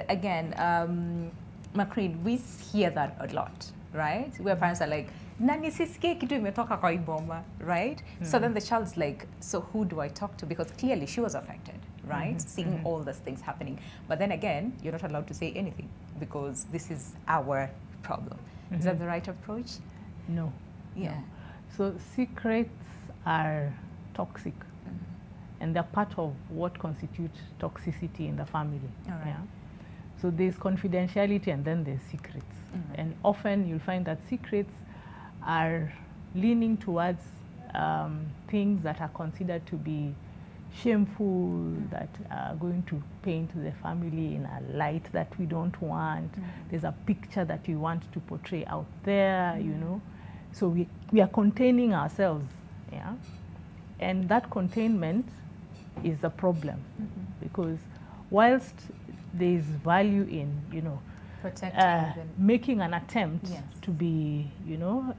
Again, Macreen, we hear that a lot, right? Where parents are like, Nani siske kitu imetoka kwa iboma, right? So then the child's like, so who do I talk to? Because clearly she was affected, right? Seeing all these things happening. But then again, you're not allowed to say anything because this is our problem. Is that the right approach? No. Yeah. No. So secrets are toxic. And they're part of what constitutes toxicity in the family. All right. Yeah? So there's confidentiality and then there's secrets. And often you'll find that secrets are leaning towards things that are considered to be shameful, that are going to paint the family in a light that we don't want. There's a picture that we want to portray out there, you know. So we are containing ourselves, yeah. And that containment is the problem, because whilst there is value in, you know, making an attempt to be, you know,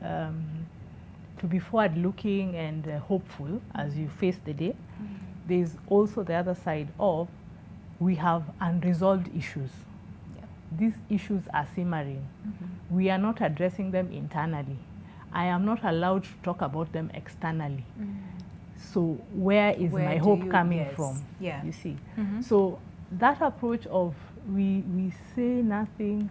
to be forward-looking and hopeful as you face the day, there's also the other side of we have unresolved issues. These issues are simmering. We are not addressing them internally. I am not allowed to talk about them externally. So where is my hope coming from? Yeah. You see. So that approach of we say nothing,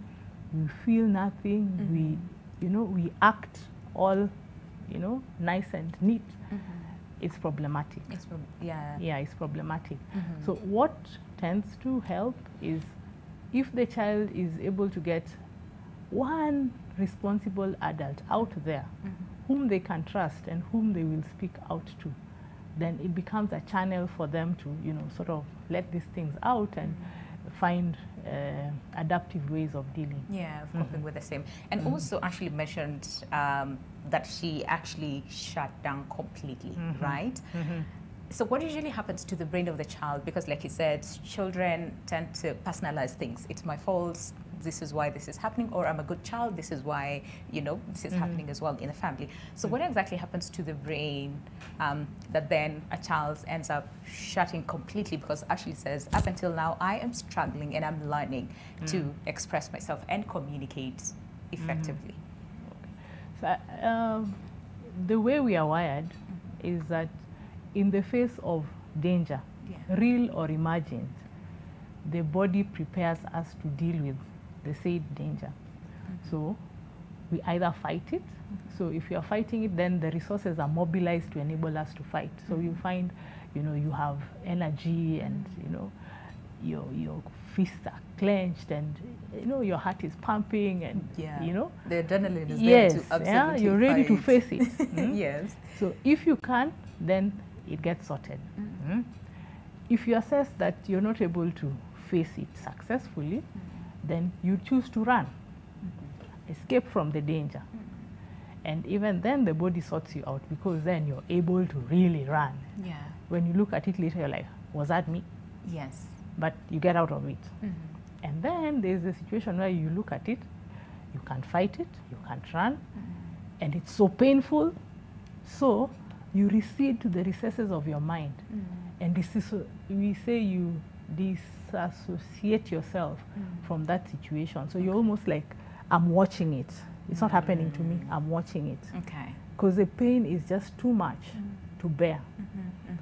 we feel nothing, we, you know, we act all, you know, nice and neat. It's problematic. Yeah, it's problematic. So what tends to help is if the child is able to get one responsible adult out there whom they can trust and whom they will speak out to, then it becomes a channel for them to, you know, sort of let these things out and find adaptive ways of dealing. Yeah, of coping with the same. And also actually mentioned that she actually shut down completely, right? So what usually happens to the brain of the child? Because like you said, children tend to personalize things. It's my fault, this is why this is happening, or I'm a good child, this is why, you know, this is happening as well in the family. So what exactly happens to the brain that then a child ends up shutting completely? Because Ashley says, up until now, I am struggling and I'm learning to express myself and communicate effectively. So, the way we are wired is that in the face of danger, real or imagined, the body prepares us to deal with the said danger. So we either fight it. So if you are fighting it, then the resources are mobilized to enable us to fight. So you find, you know, you have energy and, you know, your fists are clenched and, you know, your heart is pumping and, you know. The adrenaline is there to absolutely you're ready to face it. Yes. So if you can, then it gets sorted. If you assess that you're not able to face it successfully, then you choose to run, escape from the danger. And even then the body sorts you out, because then you're able to really run. Yeah. When you look at it later, you're like, was that me? Yes. But you get out of it. And then there's a situation where you look at it, you can't fight it, you can't run, and it's so painful. So you recede to the recesses of your mind. And this is, we say you disassociate yourself from that situation. So you're almost like, I'm watching it. It's not happening to me, I'm watching it. Okay. Because the pain is just too much to bear.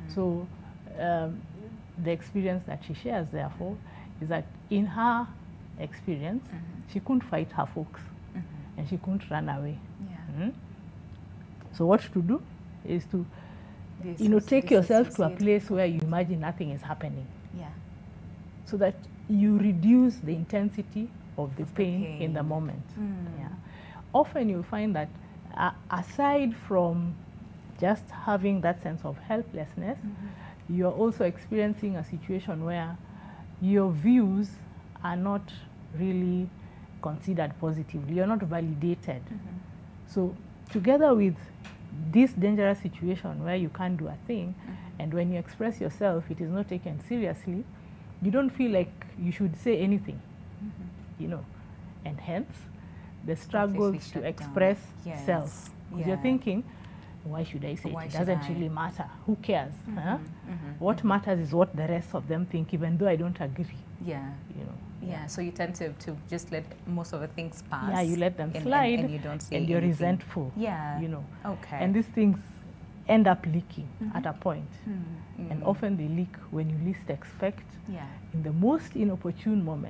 So the experience that she shares, therefore, is that in her experience, she couldn't fight her folks and she couldn't run away. So what to do is to, you know, take yourself to a place where you imagine nothing is happening. So that you reduce the intensity of the pain in the moment. Often you'll find that aside from just having that sense of helplessness, you're also experiencing a situation where your views are not really considered positively. You're not validated. So together with this dangerous situation where you can't do a thing, and when you express yourself, it is not taken seriously, you don't feel like you should say anything, you know, and hence the struggles to express self. You're thinking, why should I say it? It doesn't really matter. Who cares? What matters is what the rest of them think, even though I don't agree. Yeah. You know. Yeah. so you tend to just let most of the things pass. Yeah, you let them slide, and you don't say and you're anything. resentful. Yeah. You know. Okay. And these things end up leaking at a point. And often they leak when you least expect, Yeah. in the most inopportune moment.